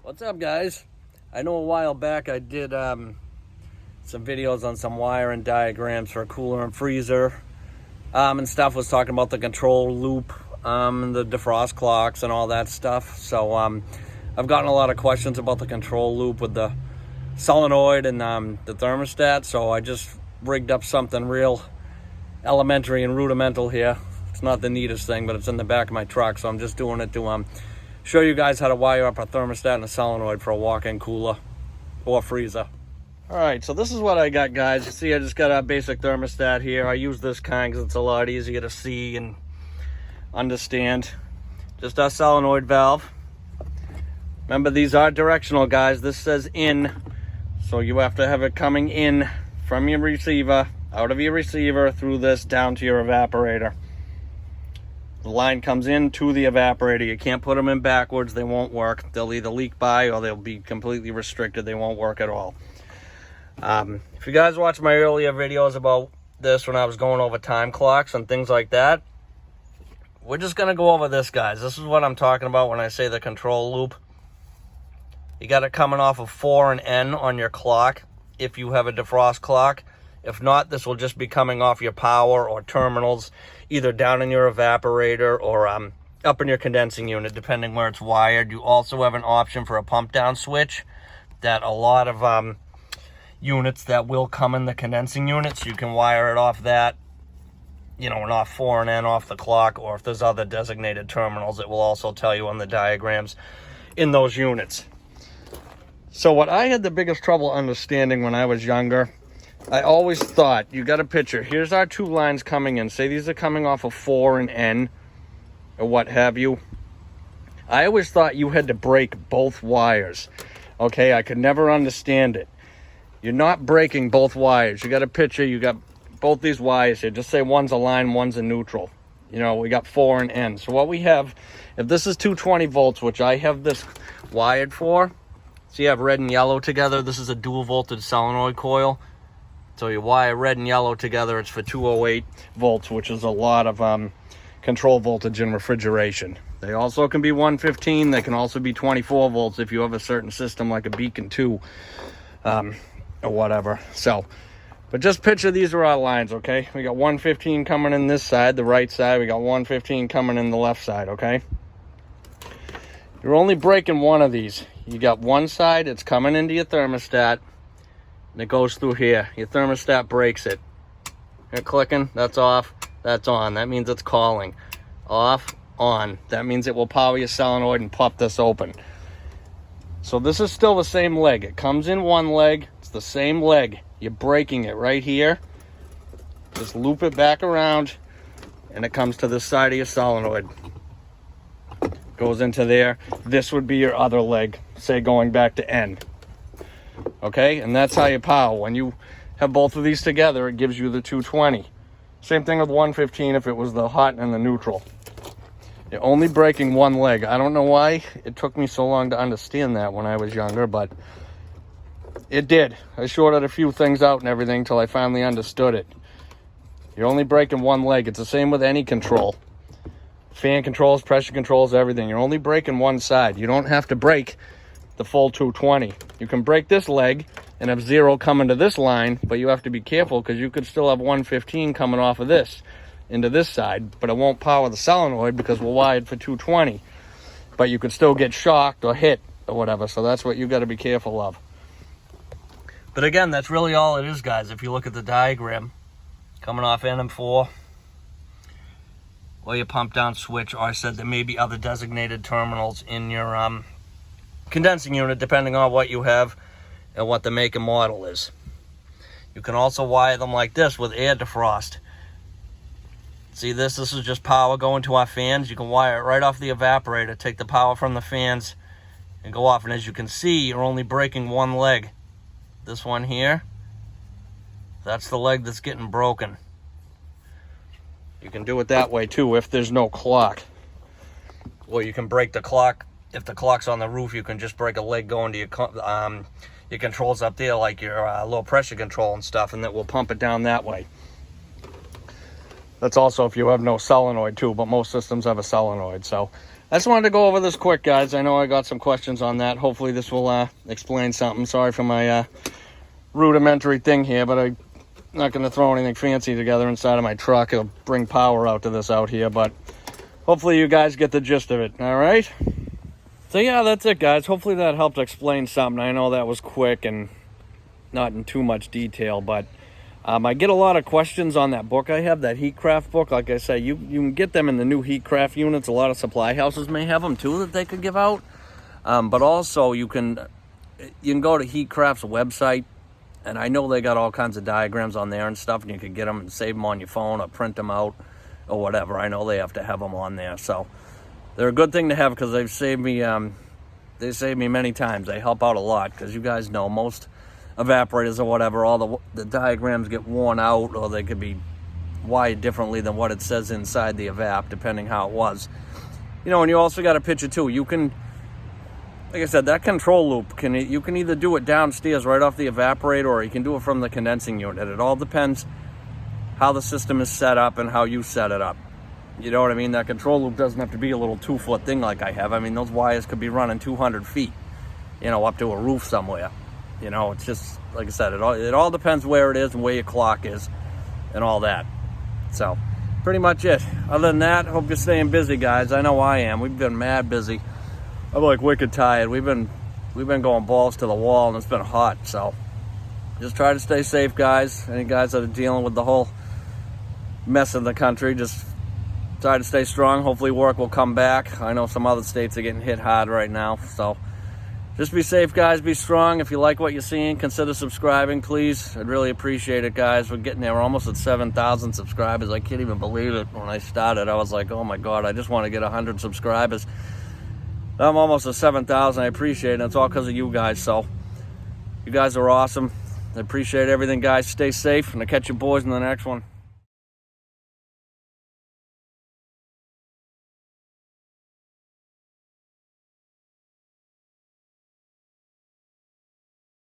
What's up, guys? I know a while back I did some videos on some wiring diagrams for a cooler and freezer and stuff. Was talking about the control loop and the defrost clocks and all that stuff. So I've gotten a lot of questions about the control loop with the solenoid and the thermostat. So I just rigged up something real elementary and rudimental here. It's not the neatest thing, but it's in the back of my truck, so I'm just doing it to show you guys how to wire up a thermostat and a solenoid for a walk-in cooler or freezer. All right, so this is what I got, guys. You see, I just got a basic thermostat here. I use this kind because it's a lot easier to see and understand. Just our solenoid valve. Remember, these are directional, guys. This says in, so you have to have it coming in from your receiver, out of your receiver, through this, down to your evaporator. The line comes in to the evaporator. You can't put them in backwards. They won't work. They'll either leak by or they'll be completely restricted. They won't work at all. If you guys watched my earlier videos about this when I was going over time clocks and things like that, we're just going to go over this, guys. This is what I'm talking about when I say the control loop. You got it coming off of 4 and N on your clock if you have a defrost clock. If not, this will just be coming off your power or terminals, either down in your evaporator or up in your condensing unit, depending where it's wired. You also have an option for a pump down switch that a lot of units that will come in the condensing unit, so you can wire it off that, you know, and off 4 and N off the clock, or if there's other designated terminals, it will also tell you on the diagrams in those units. So what I had the biggest trouble understanding when I was younger, I always thought, you got a picture, here's our two lines coming in. Say these are coming off of 4 and N, or what have you. I always thought you had to break both wires. Okay, I could never understand it. You're not breaking both wires. You got a picture, you got both these wires here. Just say one's a line, one's a neutral. You know, we got 4 and N. So what we have, if this is 220 volts, which I have this wired for, so you have red and yellow together. This is a dual voltage solenoid coil. So you wire red and yellow together, it's for 208 volts, which is a lot of control voltage in refrigeration. They also can be 115. They can also be 24 volts if you have a certain system like a Beacon 2 or whatever. So, but just picture these are our lines, okay? We got 115 coming in this side, the right side. We got 115 coming in the left side, okay? You're only breaking one of these. You got one side, it's coming into your thermostat. And it goes through here. Your thermostat breaks it. You're clicking, that's off, that's on. That means it's calling. Off, on. That means it will power your solenoid and pop this open. So this is still the same leg. It comes in one leg, it's the same leg. You're breaking it right here. Just loop it back around, and it comes to this side of your solenoid. Goes into there. This would be your other leg, say going back to N. Okay, and that's how you power. When you have both of these together, it gives you the 220. Same thing with 115 if it was the hot and the neutral. You're only breaking one leg. I don't know why it took me so long to understand that when I was younger, but it did. I shorted a few things out and everything till I finally understood it. You're only breaking one leg. It's the same with any control. Fan controls, pressure controls, everything. You're only breaking one side. You don't have to break the full 220. You can break this leg and have 0 coming to this line, but you have to be careful because you could still have 115 coming off of this into this side, but it won't power the solenoid because we're wired for 220. But you could still get shocked or hit or whatever, so that's what you got to be careful of. But again, that's really all it is, guys. If you look at the diagram, coming off NM4, or your pump down switch, or I said there may be other designated terminals in your condensing unit, depending on what you have and what the make and model is. You can also wire them like this with air defrost. See this is just power going to our fans. You can wire it right off the evaporator, take the power from the fans and go off. And as you can see, you're only breaking one leg. This one here, that's the leg that's getting broken. You can do it that way too if there's no clock. Or you can break the clock. If the clock's on the roof, you can just break a leg going to your controls up there, like your low pressure control and stuff, and that will pump it down that way. That's also if you have no solenoid too, but most systems have a solenoid. So I just wanted to go over this quick, guys. I know I got some questions on that. Hopefully this will explain something. Sorry for my rudimentary thing here, but I'm not going to throw anything fancy together inside of my truck. It'll bring power out to this out here, but hopefully you guys get the gist of it, all right? So yeah, that's it, guys. Hopefully that helped explain something. I know that was quick and not in too much detail, but I get a lot of questions on that book I have, that Heatcraft book. Like I say, you can get them in the new Heatcraft units. A lot of supply houses may have them too that they could give out. But also you can go to Heatcraft's website, and I know they got all kinds of diagrams on there and stuff, and you can get them and save them on your phone or print them out or whatever. I know they have to have them on there, so they're a good thing to have because they've saved me. They saved me many times. They help out a lot because you guys know most evaporators or whatever, all the diagrams get worn out, or they could be wired differently than what it says inside the evap, depending how it was. You know, and you also got a picture too. You can, like I said, that control loop, you can either do it downstairs right off the evaporator, or you can do it from the condensing unit. It all depends how the system is set up and how you set it up. You know what I mean? That control loop doesn't have to be a little 2-foot thing like I have. I mean, those wires could be running 200 feet, you know, up to a roof somewhere. You know, it's just, like I said, it all depends where it is and where your clock is and all that. So, pretty much it. Other than that, hope you're staying busy, guys. I know I am. We've been mad busy. I'm like wicked tired. We've been going balls to the wall, and it's been hot. So, just try to stay safe, guys. Any guys that are dealing with the whole mess in the country, just try to stay strong. Hopefully work will come back. I know some other states are getting hit hard right now, so just be safe, guys. Be strong. If you like what you're seeing, consider subscribing, please. I'd really appreciate it, guys. We're getting there. We're almost at 7,000 subscribers. I can't even believe it. When I started, I was like, oh my God, I just want to get 100 subscribers. I'm almost at 7,000. I appreciate it. It's all because of you guys. So you guys are awesome. I appreciate everything, guys. Stay safe, and I'll catch you boys in the next one.